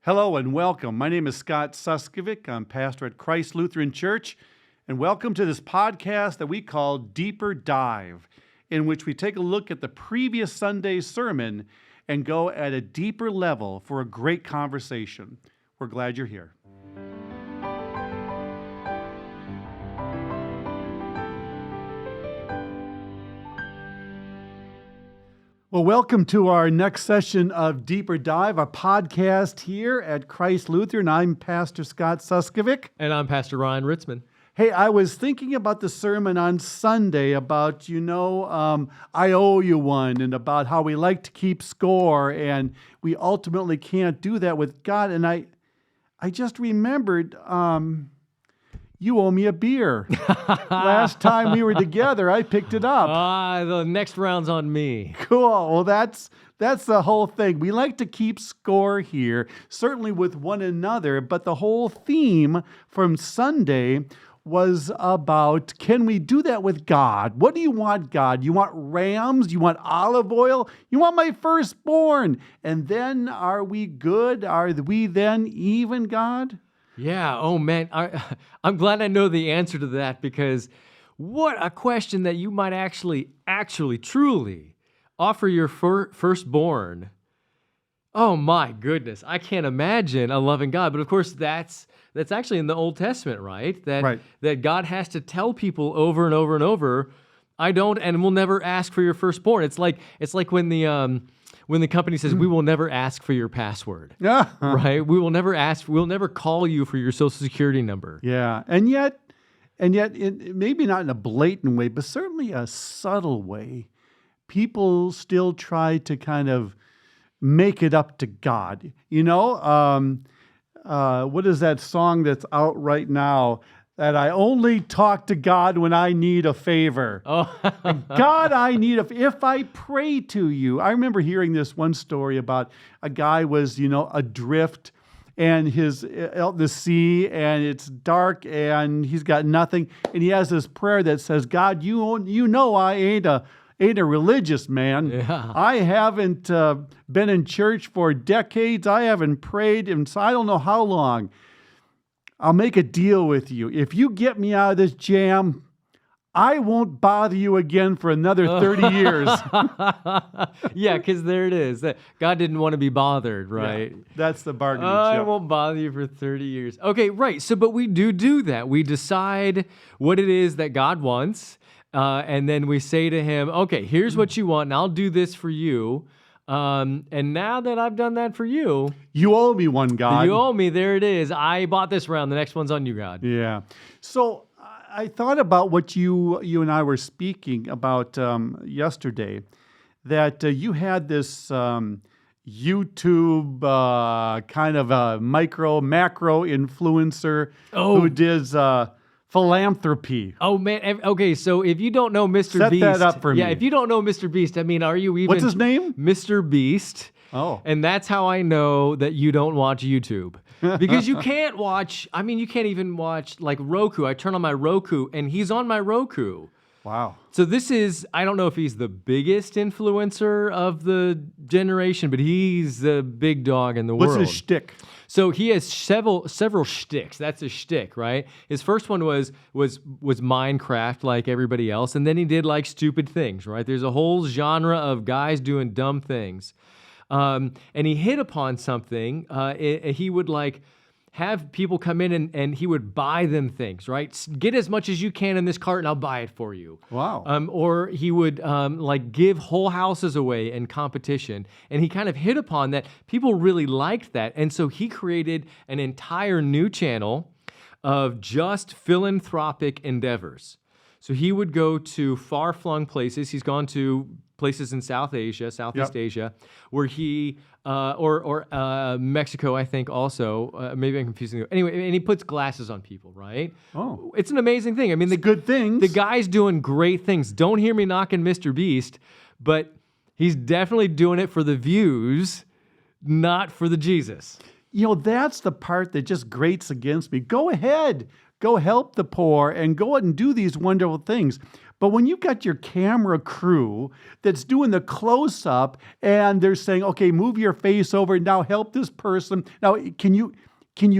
Hello and welcome. My name is Scott Suskovic. I'm pastor at Christ Lutheran Church, and welcome to this podcast that we call Deeper Dive, in which we take a look at the previous Sunday's sermon and go at a deeper level for a great conversation. We're glad you're here. Well, welcome to our next session of Deeper Dive, a podcast here at Christ Lutheran. I'm Pastor Scott Suskovic. And I'm Pastor Ryan Ritzman. Hey, I was thinking about the sermon on Sunday about, I owe you one, and about how we like to keep score, and we ultimately can't do that with God. And I just remembered, you owe me a beer. Last time we were together, I picked it up. The next round's on me. Cool. Well, that's the whole thing. We like to keep score here, certainly with one another, but the whole theme from Sunday was about, can we do that with God? What do you want, God? You want rams? You want olive oil? You want my firstborn? And then are we good? Are we then even, God? Yeah. Oh, man. I'm glad I know the answer to that, because what a question that you might actually, truly offer your firstborn. Oh, my goodness. I can't imagine a loving God. But of course, that's actually in the Old Testament, right? That God has to tell people over and over and over, I don't and will never ask for your firstborn. It's like when the company says, we will never ask for your password, right? We'll never call you for your social security number. Yeah, and yet, maybe not in a blatant way, but certainly a subtle way, people still try to kind of make it up to God. What is that song that's out right now? That I only talk to God when I need a favor. Oh. God, I need if I pray to you. I remember hearing this one story about a guy was, adrift and out the sea, and it's dark and he's got nothing. And he has this prayer that says, God, you know I ain't a religious man. Yeah. I haven't been in church for decades. I haven't prayed in I don't know how long. I'll make a deal with you. If you get me out of this jam, I won't bother you again for another 30 years. Yeah, because there it is. God didn't want to be bothered, right? Yeah, that's the bargaining chip. I won't bother you for 30 years. Okay, right. So, but we do that. We decide what it is that God wants, and then we say to him, okay, here's what you want, and I'll do this for you. And now that I've done that for you, you owe me one, God. You owe me. There it is. I bought this round. The next one's on you, God. Yeah. So I thought about what you and I were speaking about yesterday, that you had this YouTube kind of a macro influencer who does philanthropy. Oh, man. Okay, so if you don't know Mr. Beast... Set that up for me. Yeah, if you don't know Mr. Beast, I mean, are you even... What's his name? Mr. Beast. Oh. And that's how I know that you don't watch YouTube. Because you can't watch... I mean, you can't even watch, like, Roku. I turn on my Roku, and he's on my Roku. Wow. So this is... I don't know if he's the biggest influencer of the generation, but he's the big dog in the world. What's his shtick? So he has several shticks. That's a shtick, right? His first one was Minecraft, like everybody else, and then he did like stupid things, right? There's a whole genre of guys doing dumb things, and he hit upon something. He would like have people come in and he would buy them things, right? Get as much as you can in this cart and I'll buy it for you. Wow. Or he would like give whole houses away in competition. And he kind of hit upon that. People really liked that. And so he created an entire new channel of just philanthropic endeavors. So he would go to far-flung places. He's gone to places in Southeast Asia, where he, or Mexico, I think also, maybe I'm confusing you. Anyway, and he puts glasses on people, right? Oh. It's an amazing thing. I mean, the good things. The guy's doing great things. Don't hear me knocking Mr. Beast, but he's definitely doing it for the views, not for the Jesus. That's the part that just grates against me. Go ahead. Go help the poor and go out and do these wonderful things. But when you've got your camera crew that's doing the close up and they're saying, okay, move your face over, now help this person. Now, can you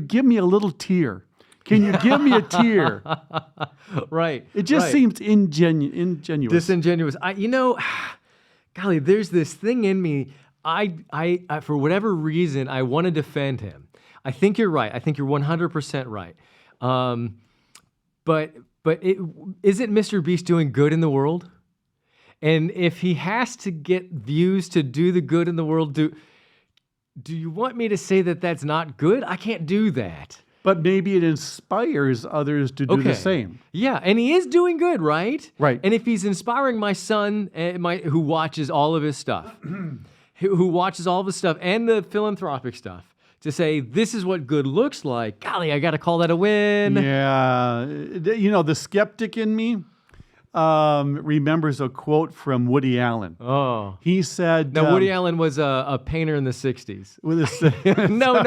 give me a little tear? Can you give me a tear? Right. It just right. seems ingenuous. Disingenuous. Golly, there's this thing in me. I for whatever reason, I want to defend him. I think you're right. I think you're 100% right. But isn't Mr. Beast doing good in the world? And if he has to get views to do the good in the world, do you want me to say that that's not good? I can't do that. But maybe it inspires others to do the same. Yeah, and he is doing good, right? Right. And if he's inspiring my son, who watches all of his stuff, who watches all of his stuff and the philanthropic stuff, to say this is what good looks like, golly, I got to call that a win. Yeah. The skeptic in me remembers a quote from Woody Allen. Oh. He said... Now, Woody Allen was a painter in the 60s. With a, No,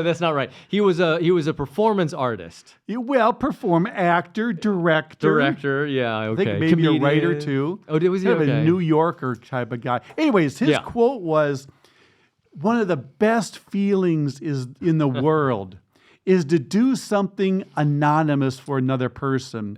that's not right. He was a performance artist. Actor, director. Yeah, okay. I think maybe Comedian. a writer too. Oh, was he? Kind of Okay. a New Yorker type of guy. Anyways, his quote was, one of the best feelings in the world is to do something anonymous for another person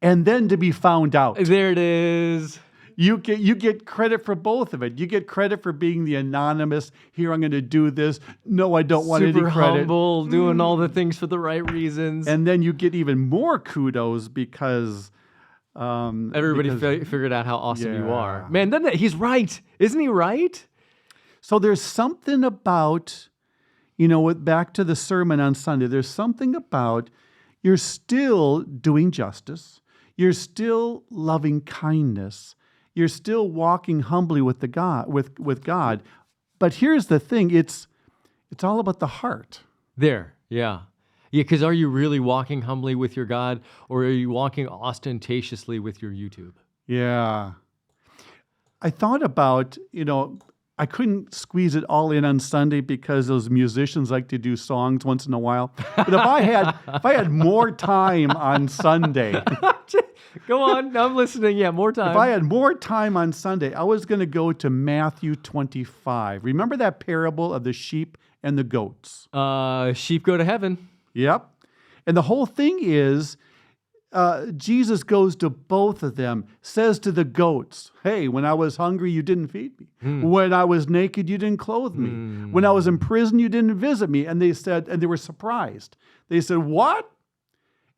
and then to be found out. There it is. You get credit for both of it. You get credit for being the anonymous, here, I'm going to do this. No, I don't want any Super credit. humble, doing all the things for the right reasons. And then you get even more kudos because... everybody figured out how awesome you are. Yeah. Man, he's right. Isn't he right? So there's something about, back to the sermon on Sunday, there's something about you're still doing justice. You're still loving kindness. You're still walking humbly with God. But here's the thing, it's all about the heart. Yeah, because are you really walking humbly with your God, or are you walking ostentatiously with your YouTube? Yeah. I thought about, I couldn't squeeze it all in on Sunday because those musicians like to do songs once in a while. But if I had more time on Sunday, Go on, I'm listening. Yeah, more time. if I had more time on Sunday, I was going to go to Matthew 25. Remember that parable of the sheep and the goats? Sheep go to heaven. Yep. And the whole thing is, Jesus goes to both of them, says to the goats, hey, when I was hungry, you didn't feed me. When I was naked, you didn't clothe me. When I was in prison, you didn't visit me. And they were surprised. They said, what?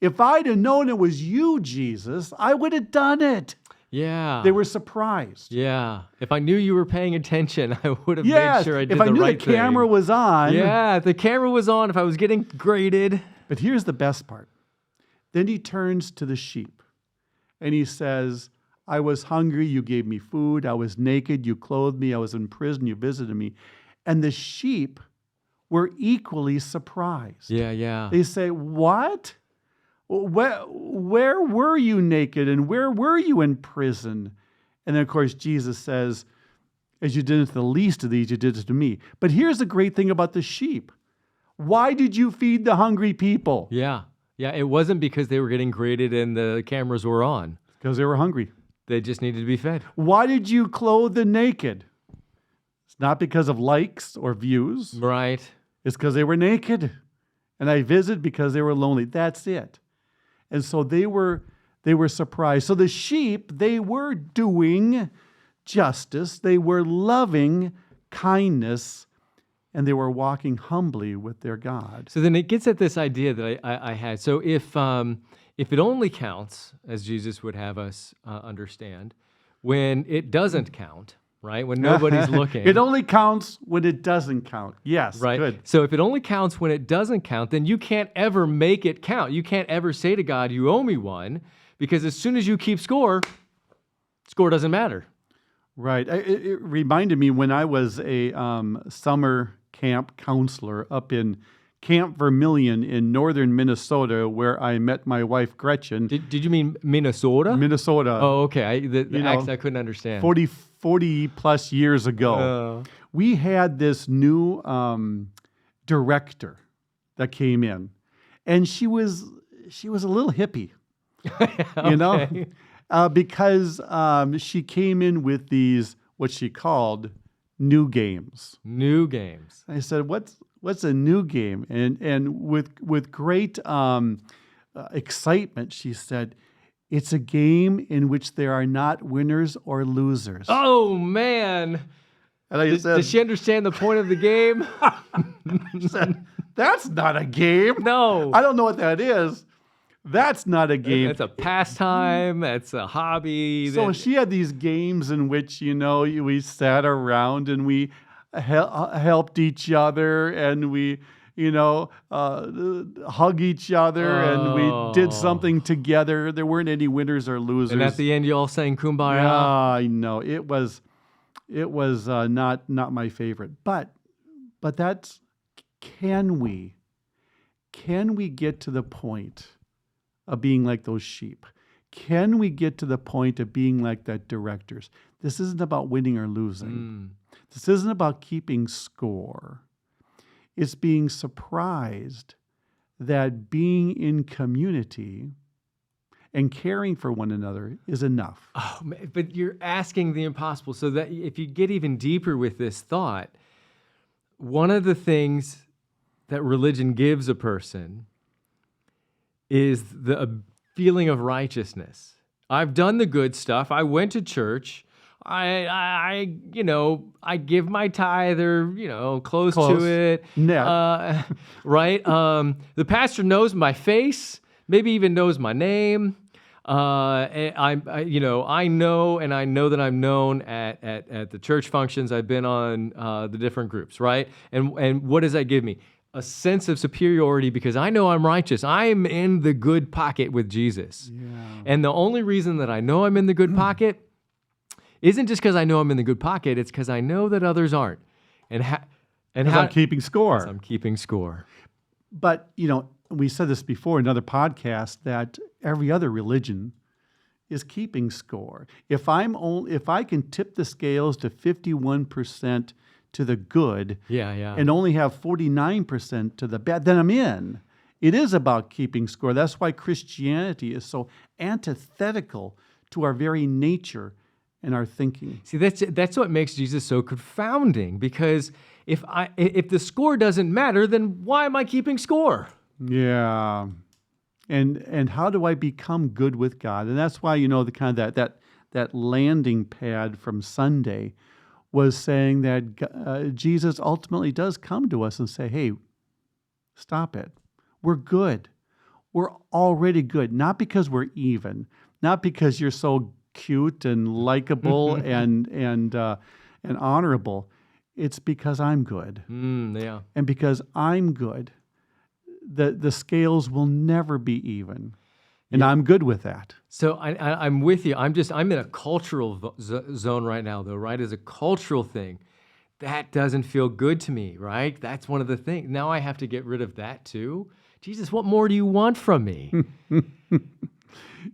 If I'd have known it was you, Jesus, I would have done it. Yeah. They were surprised. Yeah. If I knew you were paying attention, I would have Yes, made sure I did if I the knew right the camera thing. was on. Yeah, if the camera was on, if I was getting graded. But here's the best part. Then he turns to the sheep and he says, I was hungry, you gave me food. I was naked, you clothed me. I was in prison, you visited me. And the sheep were equally surprised. Yeah. They say, what? Where were you naked and where were you in prison? And then, of course, Jesus says, as you did it to the least of these, you did it to me. But here's the great thing about the sheep. Why did you feed the hungry people? Yeah. It wasn't because they were getting graded and the cameras were on. Because they were hungry. They just needed to be fed. Why did you clothe the naked? It's not because of likes or views. Right. It's because they were naked. And I visited because they were lonely. That's it. And so they were surprised. So the sheep, they were doing justice. They were loving kindness. And they were walking humbly with their God. So then it gets at this idea that I had. So if it only counts, as Jesus would have us understand, when it doesn't count, right? When nobody's looking. It only counts when it doesn't count. Yes, right? Good. So if it only counts when it doesn't count, then you can't ever make it count. You can't ever say to God, you owe me one, because as soon as you keep score doesn't matter. Right. It reminded me when I was a summer camp counselor up in Camp Vermilion in northern Minnesota, where I met my wife Gretchen. Did you mean Minnesota? Minnesota. Oh, okay. The accent I couldn't understand. 40 plus years ago. We had this new director that came in, and she was a little hippie. You know, Okay. because she came in with these what she called new games. New games. I said, "What's a new game?" And with great excitement, she said, "It's a game in which there are not winners or losers." Oh, man. And I said, Does she understand the point of the game? said, "That's not a game. No. I don't know what that is. That's not a game." That's a pastime. That's a hobby. So she had these games in which, we sat around and we helped each other and we, hug each other and we did something together. There weren't any winners or losers. And at the end, you all sang Kumbaya. Yeah, I know. It was not my favorite. But that's, can we get to the point of being like those sheep? Can we get to the point of being like that directors? This isn't about winning or losing. This isn't about keeping score. It's being surprised that being in community and caring for one another is enough. Oh, man, but you're asking the impossible. So that if you get even deeper with this thought, one of the things that religion gives a person is the feeling of righteousness. I've done the good stuff. I went to church. I give my tithe or, close to it. Net. Right? The pastor knows my face, maybe even knows my name. I know, and I know that I'm known at the church functions. I've been on the different groups, right? And what does that give me? A sense of superiority because I know I'm righteous. I'm in the good pocket with Jesus. Yeah. And the only reason that I know I'm in the good pocket isn't just because I know I'm in the good pocket. It's because I know that others aren't. And how I'm keeping score. I'm keeping score. But, we said this before in another podcast that every other religion is keeping score. If I can tip the scales to 51% to the good Yeah. and only have 49% to the bad, then I'm in. It is about keeping score. That's why Christianity is so antithetical to our very nature and our thinking. See, that's what makes Jesus so confounding, because if the score doesn't matter, then why am I keeping score? Yeah. And how do I become good with God? And that's why, the kind of that landing pad from Sunday was saying that Jesus ultimately does come to us and say, hey, stop it. We're good. We're already good. Not because we're even, not because you're so cute and likable and honorable. It's because I'm good. Yeah. And because I'm good, the scales will never be even. And I'm good with that. So I'm with you. I'm in a cultural zone right now, though, right? As a cultural thing, that doesn't feel good to me, right? That's one of the things. Now I have to get rid of that too. Jesus, what more do you want from me?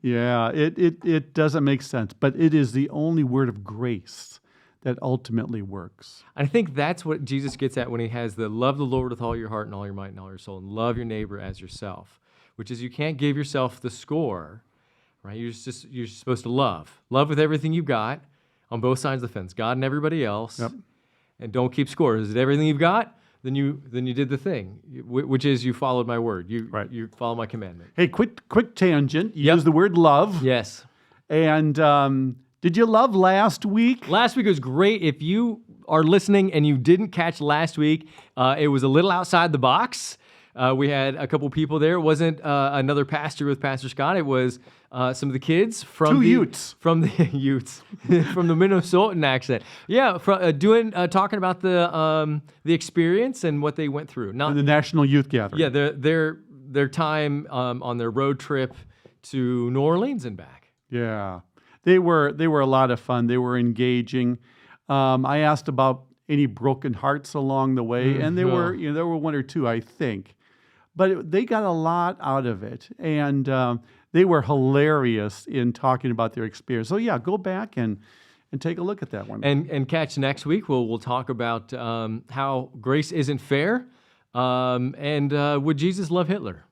Yeah, it doesn't make sense, but it is the only word of grace that ultimately works. I think that's what Jesus gets at when he has the love the Lord with all your heart and all your might and all your soul, and love your neighbor as yourself, which is you can't give yourself the score, right? You're supposed to love with everything you've got on both sides of the fence, God and everybody else. Yep. And don't keep score. Is it everything you've got? Then you did the thing, which is you followed my word. You follow my commandment. Hey, quick tangent. You use the word love. Yes. And did you love last week? Last week was great. If you are listening and you didn't catch last week, it was a little outside the box. We had a couple people there. It wasn't another pastor with Pastor Scott. It was some of the kids from Utes. From the Utes, from the Minnesotan accent. Yeah, talking about the experience and what they went through. In the National Youth Gathering. Yeah, their time on their road trip to New Orleans and back. Yeah, they were a lot of fun. They were engaging. I asked about any broken hearts along the way, and there were one or two, I think. But they got a lot out of it, and they were hilarious in talking about their experience. So yeah, go back and take a look at that one. And catch next week. We'll talk about how grace isn't fair, and would Jesus love Hitler?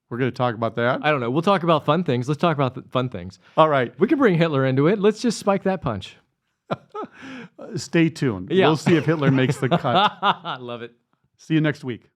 We're going to talk about that. I don't know. We'll talk about fun things. Let's talk about the fun things. All right. We can bring Hitler into it. Let's just spike that punch. Stay tuned. Yeah. We'll see if Hitler makes the cut. I love it. See you next week.